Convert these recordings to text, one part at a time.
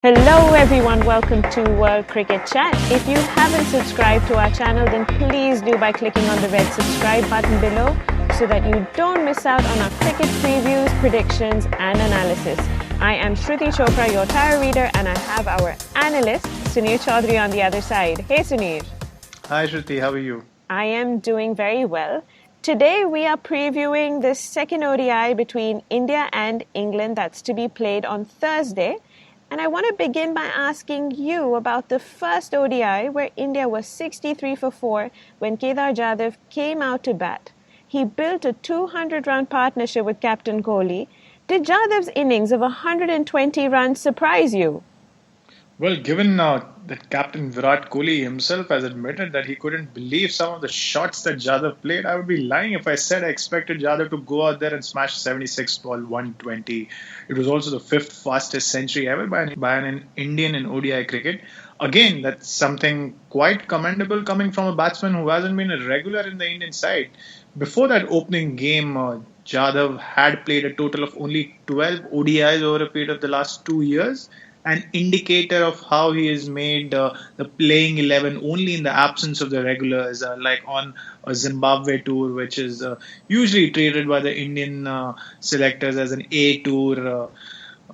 Hello everyone, welcome to World Cricket Chat. If you haven't subscribed to our channel, then please do by clicking on the red subscribe button below so that you don't miss out on our cricket previews, predictions and analysis. I am Shruti Chopra, your tarot reader, and I have our analyst, Suneer Chowdhary, on the other side. Hey Suneer. Hi Shruti, how are you? I am doing very well. Today we are previewing the second ODI between India and England that's to be played on Thursday. And I want to begin by asking you about the first ODI where India was 63 for 4 when Kedar Jadhav came out to bat. He built a 200-run partnership with Captain Kohli. Did Jadhav's innings of 120 runs surprise you? Well, given that Captain Virat Kohli himself has admitted that he couldn't believe some of the shots that Jadhav played, I would be lying if I said I expected Jadhav to go out there and smash 76 ball 120. It was also the fifth fastest century ever by an Indian in ODI cricket. Again, that's something quite commendable coming from a batsman who hasn't been a regular in the Indian side. Before that opening game, Jadhav had played a total of only 12 ODIs over a period of the last 2 years. An indicator of how he has made the playing 11 only in the absence of the regulars, like on a Zimbabwe tour, which is usually treated by the Indian selectors as an A tour,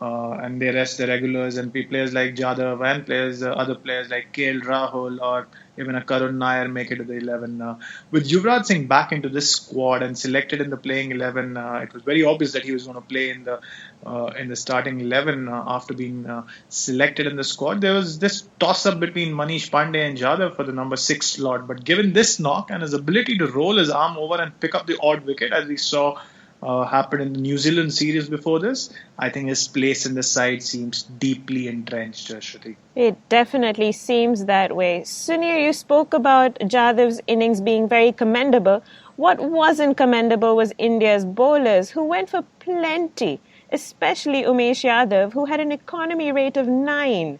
and they rest the regulars and players like Jadhav and other players like KL Rahul or even a Karun Nair make it to the 11. With Yuvraj Singh back into this squad and selected in the playing 11, it was very obvious that he was going to play in the starting 11 after being selected in the squad. There was this toss-up between Manish Pandey and Jadhav for the number 6 slot, but given this knock and his ability to roll his arm over and pick up the odd wicket, as we saw happened in the New Zealand series before this, I think his place in the side seems deeply entrenched, Shruti. It definitely seems that way. Suneer, you spoke about Jadhav's innings being very commendable. What wasn't commendable was India's bowlers, who went for plenty, especially Umesh Yadav, who had an economy rate of 9.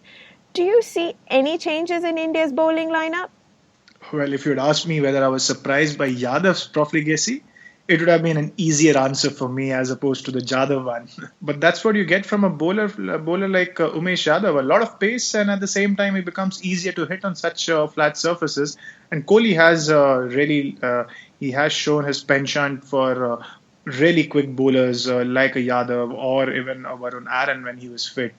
Do you see any changes in India's bowling lineup? Well, if you had asked me whether I was surprised by Yadav's profligacy, it would have been an easier answer for me as opposed to the Jadhav one. But that's what you get from a bowler like Umesh Yadav. A lot of pace, and at the same time, it becomes easier to hit on such flat surfaces. And Kohli has he has shown his penchant for really quick bowlers like a Yadav or even a Varun Aaron when he was fit.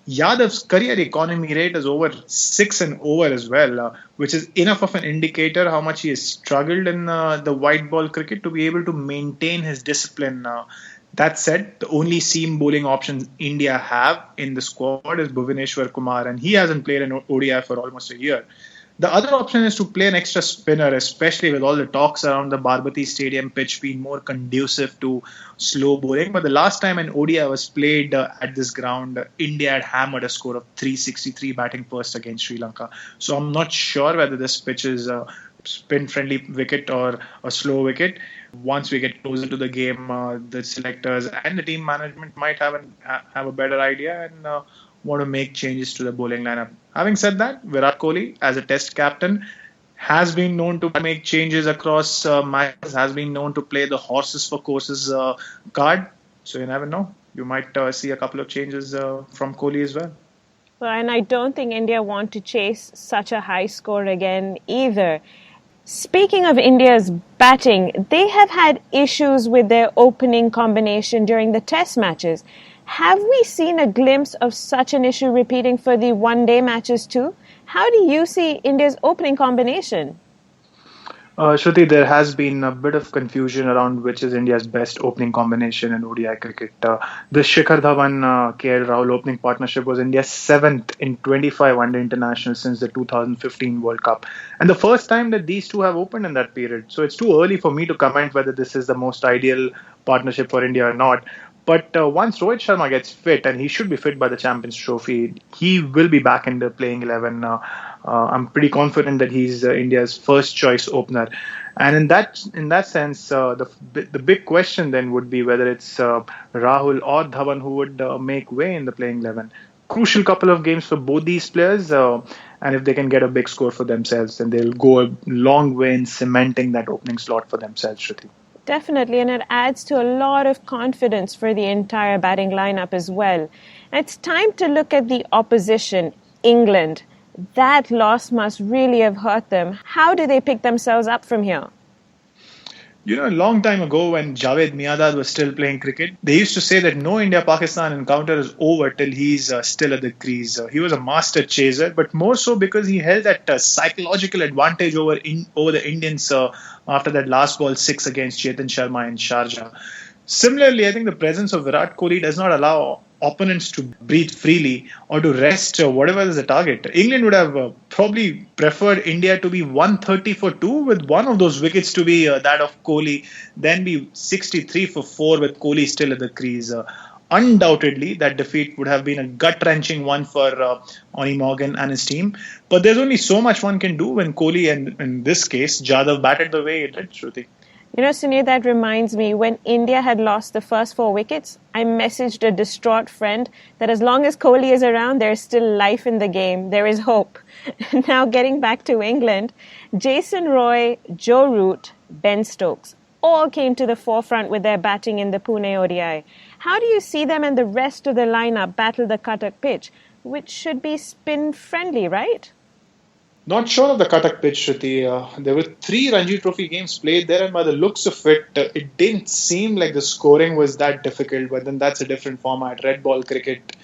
Yadav's career economy rate is over 6 and over as well, which is enough of an indicator how much he has struggled in the white ball cricket to be able to maintain his discipline. That said, the only seam bowling option India have in the squad is Bhuvaneshwar Kumar, and he hasn't played an ODI for almost a year. The other option is to play an extra spinner, especially with all the talks around the Barbati Stadium pitch being more conducive to slow bowling. But the last time an ODI was played at this ground, India had hammered a score of 363 batting first against Sri Lanka. So I'm not sure whether this pitch is a spin-friendly wicket or a slow wicket. Once we get closer to the game, the selectors and the team management might have a better idea and want to make changes to the bowling lineup. Having said that, Virat Kohli, as a test captain, has been known to make changes across matches, has been known to play the horses for courses card. So you never know. You might see a couple of changes from Kohli as well. Well, and I don't think India want to chase such a high score again either. Speaking of India's batting, they have had issues with their opening combination during the test matches. Have we seen a glimpse of such an issue repeating for the one-day matches too? How do you see India's opening combination? Shruti, there has been a bit of confusion around which is India's best opening combination in ODI cricket. The Shikhar Dhawan KL Rahul opening partnership was India's 7th in 25 one-day internationals since the 2015 World Cup. And the first time that these two have opened in that period. So it's too early for me to comment whether this is the most ideal partnership for India or not. But once Rohit Sharma gets fit, and he should be fit by the Champions Trophy, he will be back in the playing 11. I'm pretty confident that he's India's first choice opener. And in that sense, the big question then would be whether it's Rahul or Dhawan who would make way in the playing 11. Crucial couple of games for both these players. And if they can get a big score for themselves, then they'll go a long way in cementing that opening slot for themselves, Shruti. Definitely, and it adds to a lot of confidence for the entire batting lineup as well. It's time to look at the opposition, England. That loss must really have hurt them. How do they pick themselves up from here? A long time ago when Javed Miandad was still playing cricket, they used to say that no India-Pakistan encounter is over till he's still at the crease. He was a master chaser, but more so because he held that psychological advantage over the Indians after that last ball six against Chetan Sharma in Sharjah. Similarly, I think the presence of Virat Kohli does not allow opponents to breathe freely or to rest whatever is the target. England would have probably preferred India to be 130 for 2 with one of those wickets to be that of Kohli, then be 63 for 4 with Kohli still at the crease. Undoubtedly, that defeat would have been a gut-wrenching one for Oni Morgan and his team. But there's only so much one can do when Kohli, and in this case, Jadhav batted the way he did, Shruti. Suneer, that reminds me, when India had lost the first 4 wickets, I messaged a distraught friend that as long as Kohli is around, there is still life in the game. There is hope. Now, getting back to England, Jason Roy, Joe Root, Ben Stokes all came to the forefront with their batting in the Pune ODI. How do you see them and the rest of the lineup battle the Cuttack pitch, which should be spin-friendly, right? Not sure of the Cuttack pitch, Shruti. There were 3 Ranji Trophy games played there, and by the looks of it, it didn't seem like the scoring was that difficult. But then that's a different format, red ball cricket,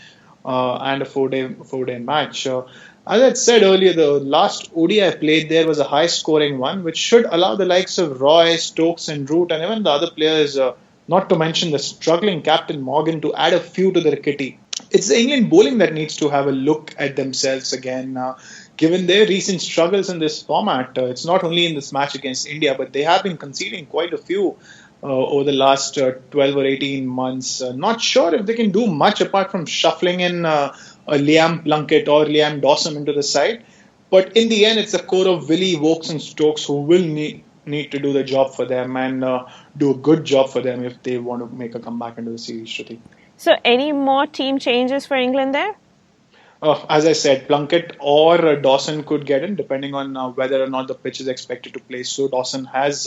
and a 4-day match. As I said earlier, the last ODI played there was a high-scoring one, which should allow the likes of Roy, Stokes, and Root, and even the other players, not to mention the struggling captain Morgan, to add a few to their kitty. It's the England bowling that needs to have a look at themselves again. Given their recent struggles in this format, it's not only in this match against India, but they have been conceding quite a few over the last 12 or 18 months. Not sure if they can do much apart from shuffling in a Liam Plunkett or Liam Dawson into the side. But in the end, it's a core of Willie, Vokes and Stokes who will need to do the job for them and do a good job for them if they want to make a comeback into the series, Shruti. So any more team changes for England there? As I said, Plunkett or Dawson could get in depending on whether or not the pitch is expected to play. So Dawson has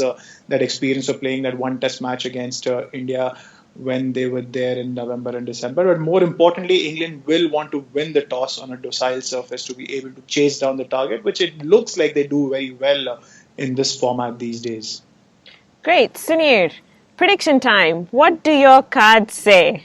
that experience of playing that one test match against India when they were there in November and December. But more importantly, England will want to win the toss on a docile surface to be able to chase down the target, which it looks like they do very well in this format these days. Great. Suneer, prediction time. What do your cards say?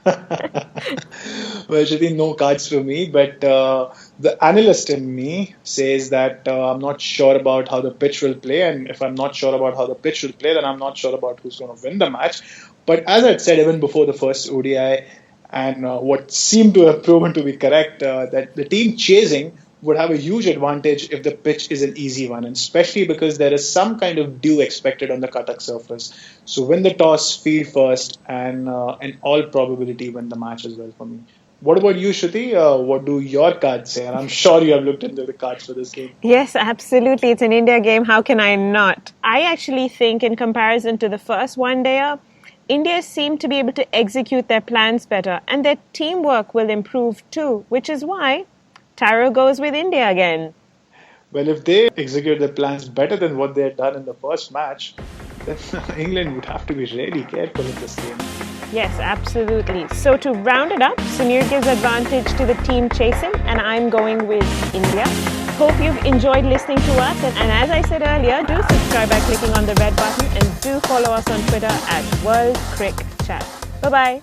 Well, Shruti, no cards for me, but the analyst in me says that I'm not sure about how the pitch will play, and if I'm not sure about how the pitch will play, then I'm not sure about who's going to win the match. But as I'd said even before the first ODI, and what seemed to have proven to be correct, that the team chasing would have a huge advantage if the pitch is an easy one, and especially because there is some kind of dew expected on the Cuttack surface. So win the toss, field first, and in all probability win the match as well for me. What about you, Shruti? What do your cards say? And I'm sure you have looked into the cards for this game. Yes, absolutely. It's an India game. How can I not? I actually think in comparison to the first one-dayer, India seem to be able to execute their plans better, and their teamwork will improve too, which is why Taro goes with India again. Well, if they execute their plans better than what they had done in the first match, then England would have to be really careful in this game. Yes, absolutely. So to round it up, Suneer gives advantage to the team chasing, and I'm going with India. Hope you've enjoyed listening to us. And as I said earlier, do subscribe by clicking on the red button and do follow us on Twitter at World Crick Chat. Bye-bye.